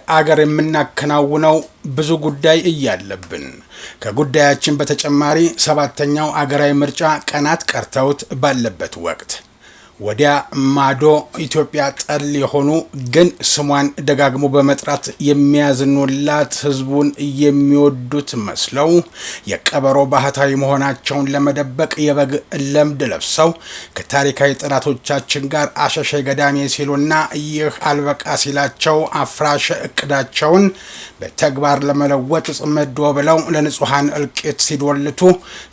አገር የምናከናውነው ብዙ ጉዳይ እያለብን ከጉዳያችን በተጨማሪ ሰባተኛው አገራዊ ምርጫ ቀናት ቀርተውት ባለበት ወቅት ወዲያ ማዶ ኢትዮጵያ ጠል የሆኑ ግን ስሟን ደጋግሞ በመጥራት የሚያዝኑላት ህዝቡን የሚወዱት መስለው የቀበሮ ባህታዊ መሆናቸውን ለመደበቅ የበግ ለምድ ለብሰው ከታሪካዊ ጠላቶቻችን ጋር አሸሸ ገዳሜ ሲሉና ይህ አልበቃ ሲላቸው አፍራሽ እቅዳቸውን በተግባር ለመለወጥ ጽምዶ ብለው ለንጹሃን እልቂት ሲዶልቱ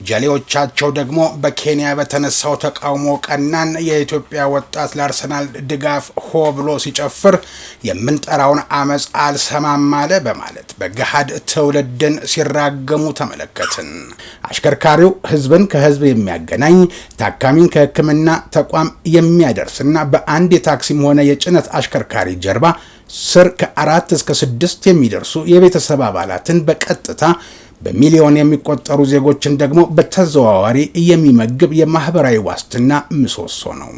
ጀሌዎቻቸው ደግሞ በኬንያ በተነሳው ተቃውሞ ቀናን የኢትዮጵያ ወጣት ለአርሰናል ድጋፍ ሆ ብሎ ሲጨፍር የምንጠራውን አመጽ አልሰማም አለ በማለት በገሃድ ትውልድን ሲራገሙ ተመለከትን። አሽከርካሪው ህዝብን ከህዝብ የሚያገናኝ ታካሚን ከሕክምና ተቋም የሚያደርስና በአንድ የታክሲም ሆነ የጭነት አሽከርካሪ ጀርባ ስር ከ4 እስከ 6 የሚደርሱ የቤተሰብ አባላትን በቀጥታ በሚሊዮን የሚቆጠሩ ዜጎችን ደግሞ በተዘዋዋሪ የሚመግብ የማህበራዊ ዋስትና ምሰሶ ነው።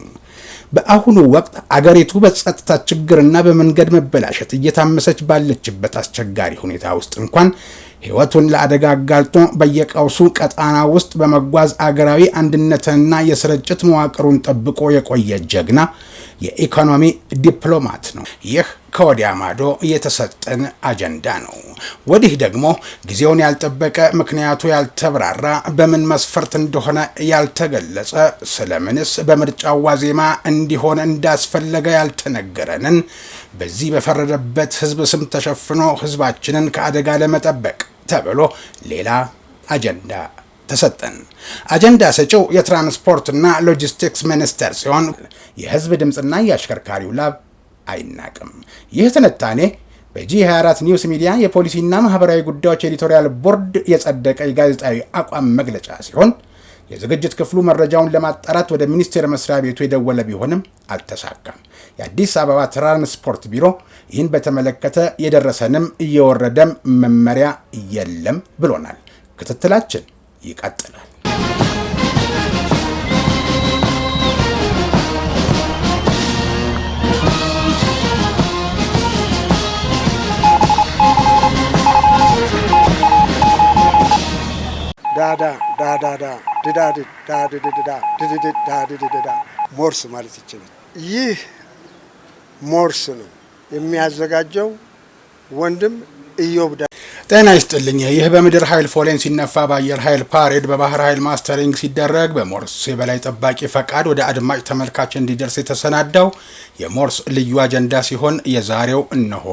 በአሁኑ ወቅት አገሪቱ በጸጥታ ችግርና በመንገድ መበላሸት እየታመሰች ባለችበት አስቸጋሪ ሁኔታ ውስጥ እንኳን ህይወቱን ለአደጋ አጋልጦ በየቀውሱ ቀጣና ውስጥ በመጓዝ አገራዊ አንድነትንና የስርጭት መዋቅሩን ጠብቆ የቆየ ጀግና የኢኮኖሚ ዲፕሎማት ነው። ይህ ከወዲያ ማዶ የተሰጠን አጀንዳ ነው። ወዲህ ደግሞ ጊዜውን ያልጠበቀ ምክንያቱ ያልተብራራ በምን መስፈርት እንደሆነ ያልተገለጸ ስለምንስ በምርጫው ዋዜማ እንዲሆን እንዳስፈለገ ያልተነገረንን በዚህ በፈረደበት ህዝብ ስም ተሸፍኖ ህዝባችንን ከአደጋ ለመጠበቅ ተብሎ ሌላ አጀንዳ ተሰጠን። አጀንዳ ሰጪው የትራንስፖርትና ሎጂስቲክስ ሚኒስቴር ሲሆን የህዝብ ድምጽና የአሽከርካሪው ላብ አይናቅም። ይህ ትንታኔ በጂ24 ኒውስ ሚዲያ የፖሊሲና ማህበራዊ ጉዳዮች ኤዲቶሪያል ቦርድ የጸደቀ የጋዜጣዊ አቋም መግለጫ ሲሆን የዝግጅት ክፍሉ መረጃውን ለማጣራት ወደ ሚኒስቴር መስሪያ ቤቱ የደወለ ቢሆንም አልተሳካም። የአዲስ አበባ ትራንስፖርት ቢሮ ይህን በተመለከተ የደረሰንም እየወረደም መመሪያ የለም ብሎናል። ክትትላችን ይቀጥላል። ሞርስ ማለት ይችላል። ይህ ሞርስ ነው የሚያዘጋጀው ወንድም ኢዮብ። ጤና ይስጥልኝ። ይህ በምድር ኃይል ፎሌን ሲነፋ በአየር ኃይል ፓሬድ በባህር ኃይል ማስተሪንግ ሲደረግ በሞርስ የበላይ ጠባቂ ፈቃድ ወደ አድማጭ ተመልካች እንዲደርስ የተሰናዳው የሞርስ ልዩ አጀንዳ ሲሆን የዛሬው እነሆ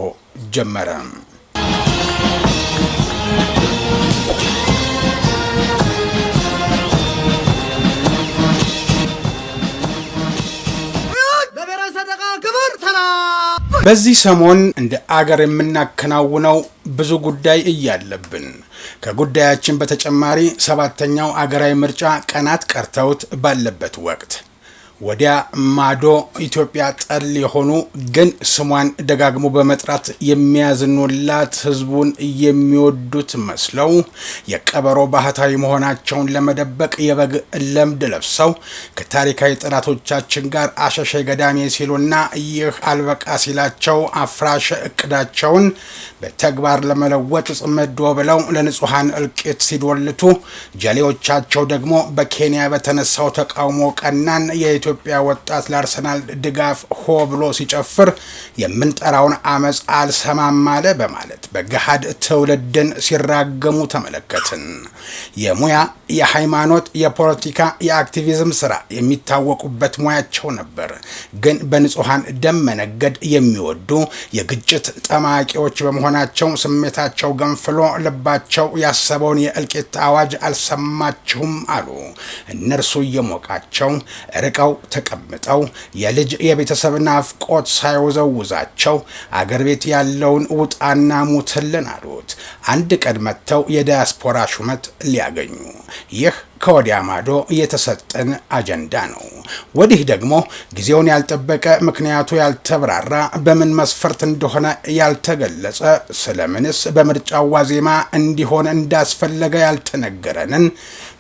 ጀመረ። በዚህ ሰሞን እንደ አገር የምናከናውነው ብዙ ጉዳይ እያለብን ከጉዳያችን በተጨማሪ ሰባተኛው አገራዊ ምርጫ ቀናት ቀርተውት ባለበት ወቅት ወዲያ ማዶ ኢትዮጵያ ጠል የሆኑ ግን ስሟን ደጋግሞ በመጥራት የሚያዝኑላት ህዝቡን የሚወዱት መስለው የቀበሮ ባህታዊ መሆናቸውን ለመደበቅ የበግ ለምድ ለብሰው ከታሪካዊ ጠላቶቻችን ጋር አሸሸ ገዳሜ ሲሉና ይህ አልበቃ ሲላቸው አፍራሽ እቅዳቸውን በተግባር ለመለወጥ ጽምዶ ብለው ለንጹሃን እልቂት ሲዶልቱ ጀሌዎቻቸው ደግሞ በኬንያ በተነሳው ተቃውሞ ቀናን የኢትዮጵያ ወጣት ለአርሰናል ድጋፍ ሆ ብሎ ሲጨፍር የምንጠራውን አመጽ አልሰማም አለ በማለት በገሃድ ትውልድን ሲራገሙ ተመለከትን። የሙያ፣ የሃይማኖት፣ የፖለቲካ፣ የአክቲቪዝም ስራ የሚታወቁበት ሙያቸው ነበር። ግን በንጹሃን ደም መነገድ የሚወዱ የግጭት ጠማቂዎች በመሆናቸው ስሜታቸው ገንፍሎ ልባቸው ያሰበውን የእልቂት አዋጅ አልሰማችሁም አሉ። እነርሱ እየሞቃቸው ርቀው ተቀምጠው የልጅ የቤተሰብ ናፍቆት ሳይወዘውዛቸው አገር ቤት ያለውን ውጣና ሙትልን አሉት። አንድ ቀን መጥተው የዲያስፖራ ሹመት ሊያገኙ። ይህ ከወዲያ ማዶ የተሰጠን አጀንዳ ነው። ወዲህ ደግሞ ጊዜውን ያልጠበቀ ምክንያቱ ያልተብራራ በምን መስፈርት እንደሆነ ያልተገለጸ ስለምንስ በምርጫው ዋዜማ እንዲሆን እንዳስፈለገ ያልተነገረንን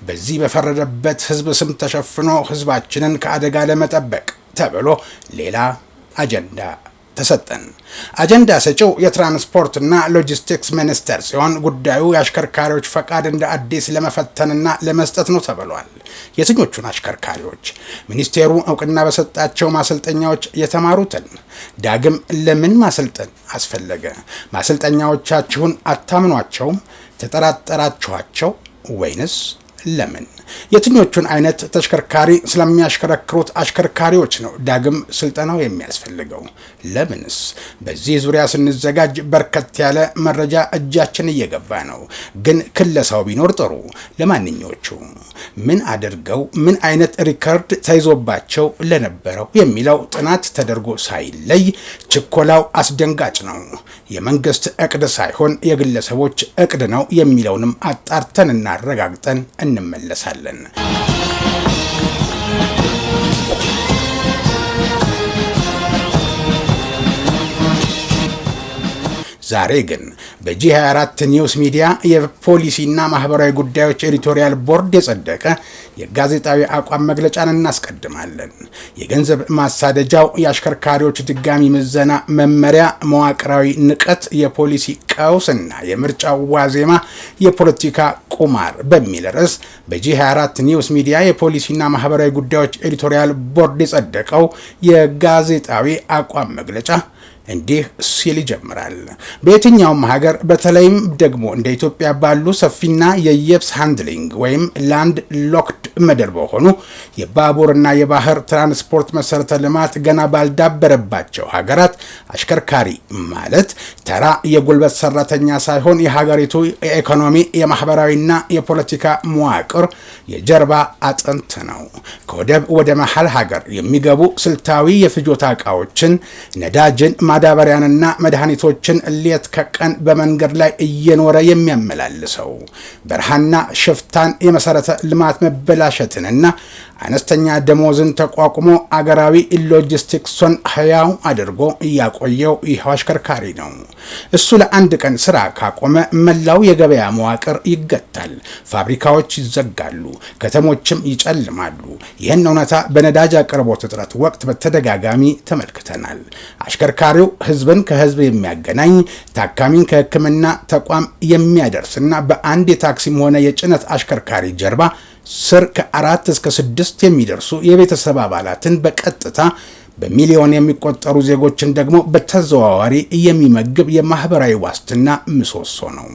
በዚህ በፈረደበት ህዝብ ስም ተሸፍኖ ህዝባችንን ከአደጋ ለመጠበቅ ተብሎ ሌላ አጀንዳ ተሰጠን። አጀንዳ ሰጪው የትራንስፖርትና ሎጂስቲክስ ሚኒስቴር ሲሆን ጉዳዩ የአሽከርካሪዎች ፈቃድ እንደ አዲስ ለመፈተንና ለመስጠት ነው ተብሏል። የትኞቹን አሽከርካሪዎች? ሚኒስቴሩ እውቅና በሰጣቸው ማሰልጠኛዎች የተማሩትን። ዳግም ለምን ማሰልጠን አስፈለገ? ማሰልጠኛዎቻችሁን አታምኗቸውም? ተጠራጠራችኋቸው ወይንስ ለምን? የትኞቹን አይነት ተሽከርካሪ ስለሚያሽከረክሩት አሽከርካሪዎች ነው ዳግም ስልጠናው የሚያስፈልገው? ለምንስ? በዚህ ዙሪያ ስንዘጋጅ በርከት ያለ መረጃ እጃችን እየገባ ነው። ግን ክለሳው ቢኖር ጥሩ። ለማንኞቹ ምን አድርገው ምን አይነት ሪከርድ ተይዞባቸው ለነበረው የሚለው ጥናት ተደርጎ ሳይለይ ችኮላው አስደንጋጭ ነው። የመንግስት እቅድ ሳይሆን የግለሰቦች እቅድ ነው የሚለውንም አጣርተንና አረጋግጠን እንመለሳለን። ዛሬ ግን በጂ24 ኒውስ ሚዲያ የፖሊሲና ማህበራዊ ጉዳዮች ኤዲቶሪያል ቦርድ የጸደቀ የጋዜጣዊ አቋም መግለጫን እናስቀድማለን። የገንዘብ ማሳደጃው የአሽከርካሪዎች ድጋሚ ምዘና መመሪያ፣ መዋቅራዊ ንቀት፣ የፖሊሲ ቀውስና የምርጫው ዋዜማ የፖለቲካ ቁማር በሚል ርዕስ በጂ24 ኒውስ ሚዲያ የፖሊሲና ማህበራዊ ጉዳዮች ኤዲቶሪያል ቦርድ የጸደቀው የጋዜጣዊ አቋም መግለጫ እንዲህ ሲል ይጀምራል። በየትኛውም ሀገር በተለይም ደግሞ እንደ ኢትዮጵያ ባሉ ሰፊና የየብስ ሃንድሊንግ ወይም ላንድ ሎክድ ምድር በሆኑ የባቡርና የባህር ትራንስፖርት መሰረተ ልማት ገና ባልዳበረባቸው ሀገራት አሽከርካሪ ማለት ተራ የጉልበት ሰራተኛ ሳይሆን የሀገሪቱ የኢኮኖሚ የማህበራዊና የፖለቲካ መዋቅር የጀርባ አጥንት ነው። ከወደብ ወደ መሀል ሀገር የሚገቡ ስልታዊ የፍጆታ እቃዎችን፣ ነዳጅን፣ ማዳበሪያንና መድኃኒቶችን ሌት ከቀን በመንገድ ላይ እየኖረ የሚያመላልሰው፣ በረሃና ሽፍታን የመሰረተ ልማት መበላሸትንና አነስተኛ ደሞዝን ተቋቁሞ አገራዊ ሎጂስቲክሱን ህያው አድርጎ እያቆየው ይኸው አሽከርካሪ ነው። እሱ ለአንድ ቀን ስራ ካቆመ መላው የገበያ መዋቅር ይገታል፣ ፋብሪካዎች ይዘጋሉ፣ ከተሞችም ይጨልማሉ። ይህን እውነታ በነዳጅ አቅርቦት እጥረት ወቅት በተደጋጋሚ ተመልክተናል። አሽከርካሪው ህዝብን ከህዝብ የሚያገናኝ፣ ታካሚን ከሕክምና ተቋም የሚያደርስና በአንድ የታክሲም ሆነ የጭነት አሽከርካሪ ጀርባ ስር ከ4 እስከ 6 የሚደርሱ የቤተሰብ አባላትን በቀጥታ በሚሊዮን የሚቆጠሩ ዜጎችን ደግሞ በተዘዋዋሪ የሚመግብ የማህበራዊ ዋስትና ምሰሶ ነው።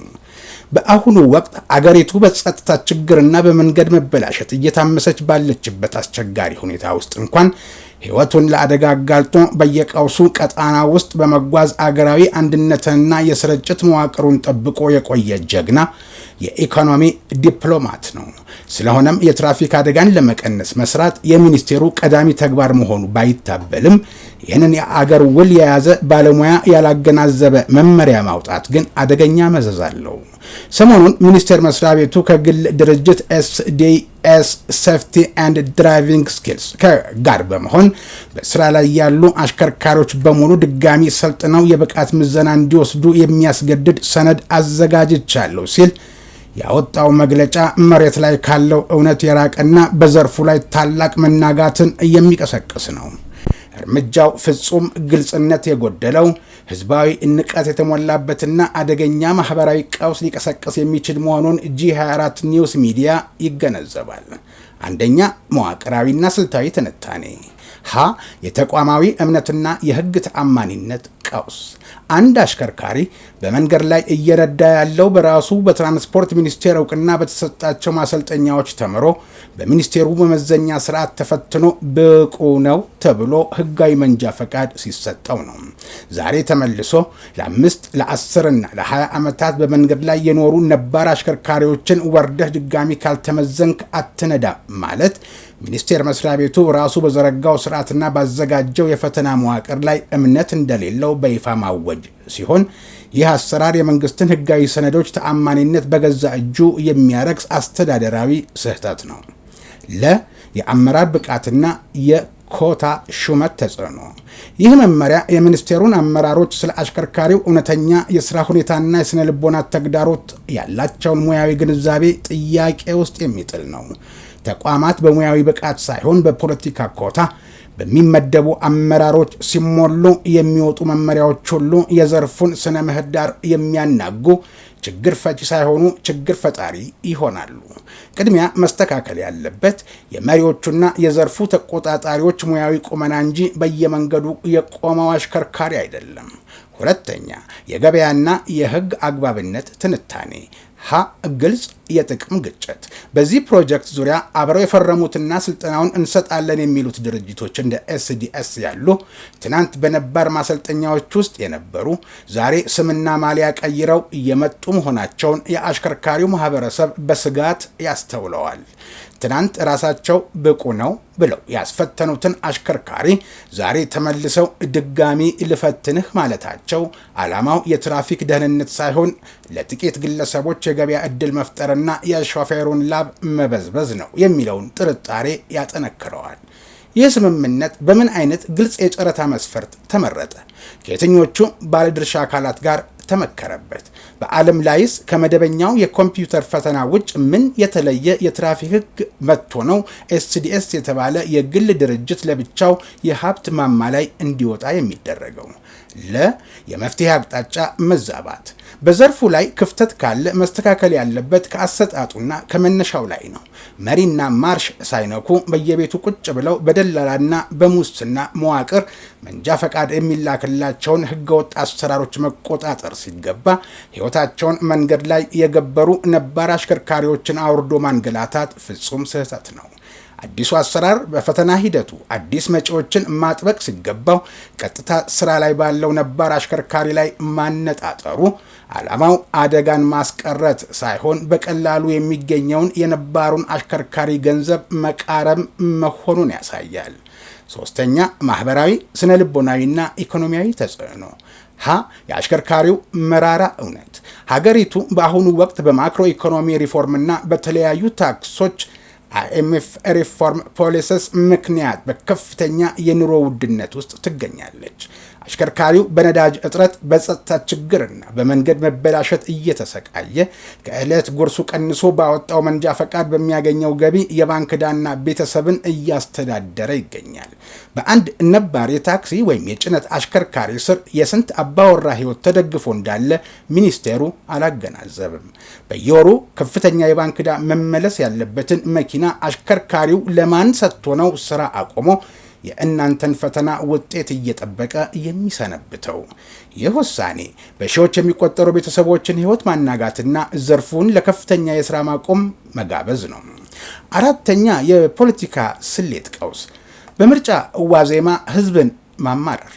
በአሁኑ ወቅት አገሪቱ በጸጥታ ችግርና በመንገድ መበላሸት እየታመሰች ባለችበት አስቸጋሪ ሁኔታ ውስጥ እንኳን ህይወቱን ለአደጋ አጋልጦ በየቀውሱ ቀጣና ውስጥ በመጓዝ አገራዊ አንድነትንና የስርጭት መዋቅሩን ጠብቆ የቆየ ጀግና የኢኮኖሚ ዲፕሎማት ነው። ስለሆነም የትራፊክ አደጋን ለመቀነስ መስራት የሚኒስቴሩ ቀዳሚ ተግባር መሆኑ ባይታበልም ይህንን የአገር ውል የያዘ ባለሙያ ያላገናዘበ መመሪያ ማውጣት ግን አደገኛ መዘዝ አለው። ሰሞኑን ሚኒስቴር መስሪያ ቤቱ ከግል ድርጅት SDS ሴፍቲ ኤንድ ድራይቪንግ ስኪልስ ጋር በመሆን በስራ ላይ ያሉ አሽከርካሪዎች በሙሉ ድጋሚ ሰልጥነው የብቃት ምዘና እንዲወስዱ የሚያስገድድ ሰነድ አዘጋጅቻለሁ ሲል ያወጣው መግለጫ መሬት ላይ ካለው እውነት የራቀና በዘርፉ ላይ ታላቅ መናጋትን የሚቀሰቅስ ነው። እርምጃው ፍጹም ግልጽነት የጎደለው ህዝባዊ ንቀት የተሞላበትና አደገኛ ማህበራዊ ቀውስ ሊቀሰቅስ የሚችል መሆኑን ጂ24 ኒውስ ሚዲያ ይገነዘባል። አንደኛ፣ መዋቅራዊና ስልታዊ ትንታኔ። የተቋማዊ እምነትና የህግ ተአማኒነት ቀውስ። አንድ አሽከርካሪ በመንገድ ላይ እየረዳ ያለው በራሱ በትራንስፖርት ሚኒስቴር እውቅና በተሰጣቸው ማሰልጠኛዎች ተምሮ በሚኒስቴሩ መመዘኛ ስርዓት ተፈትኖ ብቁ ነው ተብሎ ህጋዊ መንጃ ፈቃድ ሲሰጠው ነው። ዛሬ ተመልሶ ለ5 ለ10 እና ለ20 ዓመታት በመንገድ ላይ የኖሩ ነባር አሽከርካሪዎችን ወርደህ ድጋሚ ካልተመዘንክ አትነዳ ማለት ሚኒስቴር መስሪያ ቤቱ ራሱ በዘረጋው ስርዓትና ባዘጋጀው የፈተና መዋቅር ላይ እምነት እንደሌለው በይፋ ማወጅ ሲሆን ይህ አሰራር የመንግስትን ህጋዊ ሰነዶች ተአማኒነት በገዛ እጁ የሚያረክስ አስተዳደራዊ ስህተት ነው። የአመራር ብቃትና የኮታ ሹመት ተጽዕኖ። ይህ መመሪያ የሚኒስቴሩን አመራሮች ስለ አሽከርካሪው እውነተኛ የስራ ሁኔታና የስነ ልቦና ተግዳሮት ያላቸውን ሙያዊ ግንዛቤ ጥያቄ ውስጥ የሚጥል ነው። ተቋማት በሙያዊ ብቃት ሳይሆን በፖለቲካ ኮታ በሚመደቡ አመራሮች ሲሞሉ የሚወጡ መመሪያዎች ሁሉ የዘርፉን ስነ ምህዳር የሚያናጉ ችግር ፈቺ ሳይሆኑ ችግር ፈጣሪ ይሆናሉ። ቅድሚያ መስተካከል ያለበት የመሪዎቹና የዘርፉ ተቆጣጣሪዎች ሙያዊ ቁመና እንጂ በየመንገዱ የቆመው አሽከርካሪ አይደለም። ሁለተኛ፣ የገበያና የሕግ አግባብነት ትንታኔ። ግልጽ የጥቅም ግጭት። በዚህ ፕሮጀክት ዙሪያ አብረው የፈረሙትና ስልጠናውን እንሰጣለን የሚሉት ድርጅቶች እንደ SDS ያሉ ትናንት በነባር ማሰልጠኛዎች ውስጥ የነበሩ ዛሬ ስምና ማሊያ ቀይረው እየመጡ መሆናቸውን የአሽከርካሪው ማህበረሰብ በስጋት ያስተውለዋል። ትናንት ራሳቸው ብቁ ነው ብለው ያስፈተኑትን አሽከርካሪ ዛሬ ተመልሰው ድጋሚ ልፈትንህ ማለታቸው ዓላማው የትራፊክ ደህንነት ሳይሆን ለጥቂት ግለሰቦች የገበያ ዕድል መፍጠርና የሾፌሩን ላብ መበዝበዝ ነው የሚለውን ጥርጣሬ ያጠነክረዋል። ይህ ስምምነት በምን አይነት ግልጽ የጨረታ መስፈርት ተመረጠ? ከየትኞቹ ባለድርሻ አካላት ጋር ተመከረበት? በዓለም ላይስ ከመደበኛው የኮምፒውተር ፈተና ውጭ ምን የተለየ የትራፊክ ሕግ መጥቶ ነው SDS የተባለ የግል ድርጅት ለብቻው የሀብት ማማ ላይ እንዲወጣ የሚደረገው? የመፍትሄ አቅጣጫ መዛባት። በዘርፉ ላይ ክፍተት ካለ መስተካከል ያለበት ከአሰጣጡና ከመነሻው ላይ ነው። መሪና ማርሽ ሳይነኩ በየቤቱ ቁጭ ብለው በደላላና በሙስና መዋቅር መንጃ ፈቃድ የሚላክላቸውን ህገወጥ አሰራሮች መቆጣጠር ሲገባ ሕይወታቸውን መንገድ ላይ የገበሩ ነባር አሽከርካሪዎችን አውርዶ ማንገላታት ፍጹም ስህተት ነው። አዲሱ አሰራር በፈተና ሂደቱ አዲስ መጪዎችን ማጥበቅ ሲገባው ቀጥታ ስራ ላይ ባለው ነባር አሽከርካሪ ላይ ማነጣጠሩ ዓላማው አደጋን ማስቀረት ሳይሆን በቀላሉ የሚገኘውን የነባሩን አሽከርካሪ ገንዘብ መቃረም መሆኑን ያሳያል። ሶስተኛ፣ ማህበራዊ፣ ስነ ልቦናዊና ኢኮኖሚያዊ ተጽዕኖ። የአሽከርካሪው መራራ እውነት። ሀገሪቱ በአሁኑ ወቅት በማክሮ ኢኮኖሚ ሪፎርምና በተለያዩ ታክሶች IMF ሪፎርም ፖሊሲስ ምክንያት በከፍተኛ የኑሮ ውድነት ውስጥ ትገኛለች። አሽከርካሪው በነዳጅ እጥረት፣ በጸጥታ ችግርና በመንገድ መበላሸት እየተሰቃየ ከዕለት ጉርሱ ቀንሶ ባወጣው መንጃ ፈቃድ በሚያገኘው ገቢ የባንክ ዕዳና ቤተሰብን እያስተዳደረ ይገኛል። በአንድ ነባር የታክሲ ወይም የጭነት አሽከርካሪ ስር የስንት አባወራ ሕይወት ተደግፎ እንዳለ ሚኒስቴሩ አላገናዘብም። በየወሩ ከፍተኛ የባንክ ዕዳ መመለስ ያለበትን መኪና አሽከርካሪው ለማን ሰጥቶ ነው ስራ አቆሞ የእናንተን ፈተና ውጤት እየጠበቀ የሚሰነብተው? ይህ ውሳኔ በሺዎች የሚቆጠሩ ቤተሰቦችን ሕይወት ማናጋትና ዘርፉን ለከፍተኛ የሥራ ማቆም መጋበዝ ነው። አራተኛ፣ የፖለቲካ ስሌት ቀውስ። በምርጫ ዋዜማ ሕዝብን ማማረር።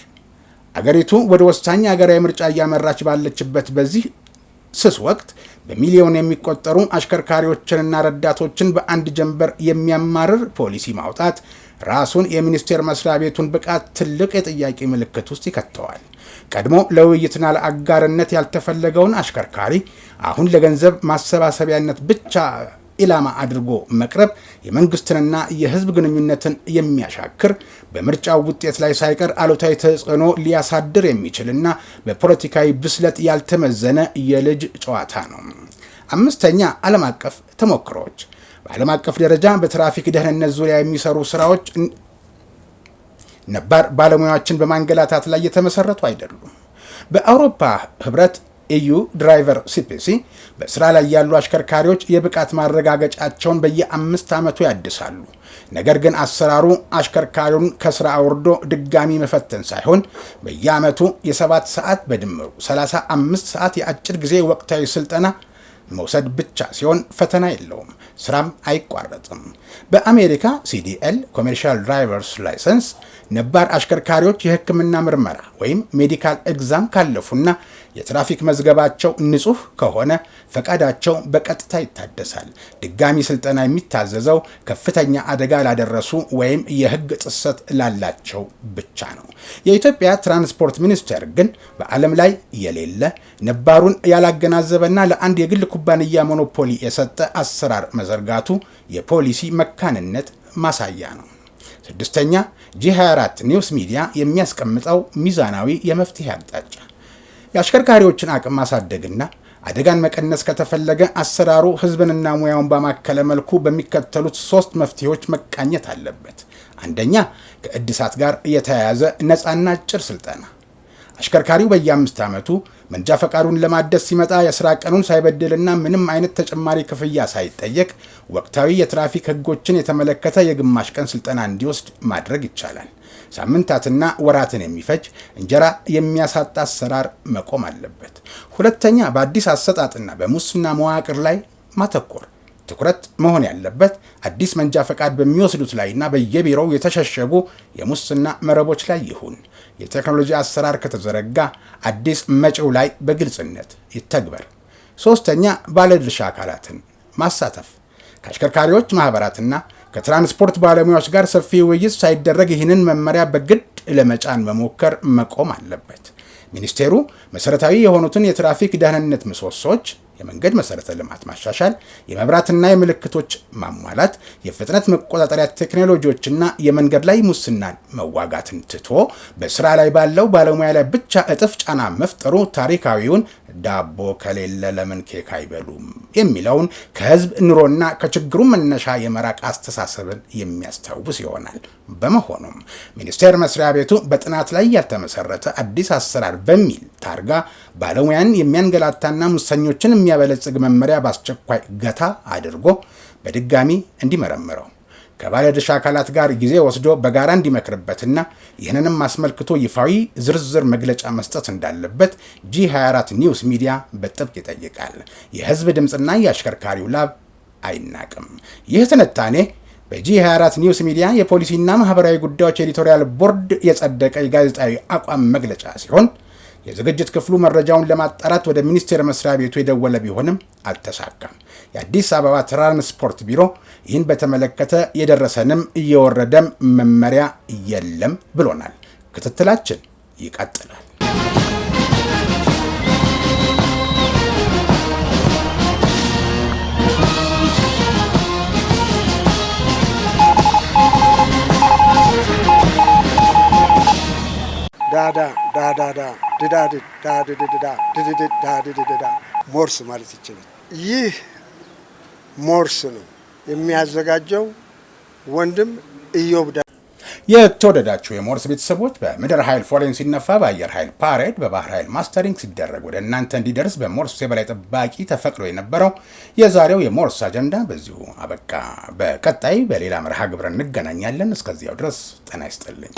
አገሪቱ ወደ ወሳኝ ሀገራዊ ምርጫ እያመራች ባለችበት በዚህ ስስ ወቅት በሚሊዮን የሚቆጠሩ አሽከርካሪዎችንና ረዳቶችን በአንድ ጀንበር የሚያማርር ፖሊሲ ማውጣት ራሱን የሚኒስቴር መስሪያ ቤቱን ብቃት ትልቅ የጥያቄ ምልክት ውስጥ ይከተዋል። ቀድሞ ለውይይትና ለአጋርነት ያልተፈለገውን አሽከርካሪ አሁን ለገንዘብ ማሰባሰቢያነት ብቻ ኢላማ አድርጎ መቅረብ የመንግስትንና የህዝብ ግንኙነትን የሚያሻክር በምርጫው ውጤት ላይ ሳይቀር አሉታዊ ተጽዕኖ ሊያሳድር የሚችልና በፖለቲካዊ ብስለት ያልተመዘነ የልጅ ጨዋታ ነው። አምስተኛ፣ ዓለም አቀፍ ተሞክሮዎች። በዓለም አቀፍ ደረጃ በትራፊክ ደህንነት ዙሪያ የሚሰሩ ስራዎች ነባር ባለሙያዎችን በማንገላታት ላይ የተመሰረቱ አይደሉም። በአውሮፓ ህብረት EU ድራይቨር CPC በስራ ላይ ያሉ አሽከርካሪዎች የብቃት ማረጋገጫቸውን በየ5 ዓመቱ ያድሳሉ። ነገር ግን አሰራሩ አሽከርካሪውን ከስራ አውርዶ ድጋሚ መፈተን ሳይሆን በየዓመቱ የ7 ሰዓት በድምሩ 35 ሰዓት የአጭር ጊዜ ወቅታዊ ስልጠና መውሰድ ብቻ ሲሆን ፈተና የለውም፣ ስራም አይቋረጥም። በአሜሪካ CDL ኮሜርሻል ድራይቨርስ ላይሰንስ ነባር አሽከርካሪዎች የሕክምና ምርመራ ወይም ሜዲካል ኤግዛም ካለፉና የትራፊክ መዝገባቸው ንጹህ ከሆነ ፈቃዳቸው በቀጥታ ይታደሳል። ድጋሚ ስልጠና የሚታዘዘው ከፍተኛ አደጋ ላደረሱ ወይም የሕግ ጥሰት ላላቸው ብቻ ነው። የኢትዮጵያ ትራንስፖርት ሚኒስቴር ግን በዓለም ላይ የሌለ ነባሩን ያላገናዘበና ለአንድ የግል ኩባንያ ሞኖፖሊ የሰጠ አሰራር መዘርጋቱ የፖሊሲ መካንነት ማሳያ ነው። ስድስተኛ፣ G24 ኒውስ ሚዲያ የሚያስቀምጠው ሚዛናዊ የመፍትሄ አቅጣጫ። የአሽከርካሪዎችን አቅም ማሳደግና አደጋን መቀነስ ከተፈለገ አሰራሩ ህዝብንና ሙያውን በማከለ መልኩ በሚከተሉት 3 መፍትሄዎች መቃኘት አለበት። አንደኛ፣ ከእድሳት ጋር የተያያዘ ነፃና አጭር ስልጠና። አሽከርካሪው በየ5 ዓመቱ መንጃ ፈቃዱን ለማደስ ሲመጣ የሥራ ቀኑን ሳይበድልና ምንም አይነት ተጨማሪ ክፍያ ሳይጠየቅ ወቅታዊ የትራፊክ ህጎችን የተመለከተ የግማሽ ቀን ስልጠና እንዲወስድ ማድረግ ይቻላል። ሳምንታትና ወራትን የሚፈጅ እንጀራ የሚያሳጣ አሰራር መቆም አለበት። ሁለተኛ፣ በአዲስ አሰጣጥና በሙስና መዋቅር ላይ ማተኮር። ትኩረት መሆን ያለበት አዲስ መንጃ ፈቃድ በሚወስዱት ላይና በየቢሮው የተሸሸጉ የሙስና መረቦች ላይ ይሁን። የቴክኖሎጂ አሰራር ከተዘረጋ አዲስ መጪው ላይ በግልጽነት ይተግበር። ሶስተኛ፣ ባለድርሻ አካላትን ማሳተፍ። ከአሽከርካሪዎች ማህበራትና ከትራንስፖርት ባለሙያዎች ጋር ሰፊ ውይይት ሳይደረግ ይህንን መመሪያ በግድ ለመጫን መሞከር መቆም አለበት። ሚኒስቴሩ መሰረታዊ የሆኑትን የትራፊክ ደህንነት ምሰሶች፣ የመንገድ መሰረተ ልማት ማሻሻል፣ የመብራትና የምልክቶች ማሟላት፣ የፍጥነት መቆጣጠሪያ ቴክኖሎጂዎችና የመንገድ ላይ ሙስናን መዋጋትን ትቶ በስራ ላይ ባለው ባለሙያ ላይ ብቻ እጥፍ ጫና መፍጠሩ ታሪካዊውን ዳቦ ከሌለ ለምን ኬክ አይበሉም የሚለውን ከህዝብ ኑሮና ከችግሩ መነሻ የመራቅ አስተሳሰብን የሚያስታውስ ይሆናል። በመሆኑም ሚኒስቴር መስሪያ ቤቱ በጥናት ላይ ያልተመሰረተ አዲስ አሰራር በሚል ታርጋ ባለሙያን የሚያንገላታና ሙሰኞችን የሚያበለጽግ መመሪያ በአስቸኳይ ገታ አድርጎ በድጋሚ እንዲመረምረው ከባለድርሻ አካላት ጋር ጊዜ ወስዶ በጋራ እንዲመክርበትና ይህንንም አስመልክቶ ይፋዊ ዝርዝር መግለጫ መስጠት እንዳለበት G24 ኒውስ ሚዲያ በጥብቅ ይጠይቃል። የህዝብ ድምፅና የአሽከርካሪው ላብ አይናቅም። ይህ ትንታኔ በG24 ኒውስ ሚዲያ የፖሊሲና ማህበራዊ ጉዳዮች ኤዲቶሪያል ቦርድ የጸደቀ የጋዜጣዊ አቋም መግለጫ ሲሆን የዝግጅት ክፍሉ መረጃውን ለማጣራት ወደ ሚኒስቴር መስሪያ ቤቱ የደወለ ቢሆንም አልተሳካም። የአዲስ አበባ ትራንስፖርት ቢሮ ይህን በተመለከተ የደረሰንም እየወረደም መመሪያ የለም ብሎናል። ክትትላችን ይቀጥላል። ሞርስ ማለት ይችላል። ይህ ሞርስ ነው የሚያዘጋጀው ወንድም ኢዮብ። የተወደዳችሁ የሞርስ ቤተሰቦች በምድር ኃይል ፎሬን ሲነፋ በአየር ኃይል ፓሬድ በባህር ኃይል ማስተሪንግ ሲደረግ ወደ እናንተ እንዲደርስ በሞርስ የበላይ ጠባቂ ተፈቅዶ የነበረው የዛሬው የሞርስ አጀንዳ በዚሁ አበቃ። በቀጣይ በሌላ መርሃ ግብር እንገናኛለን። እስከዚያው ድረስ ጤና ይስጥልኝ።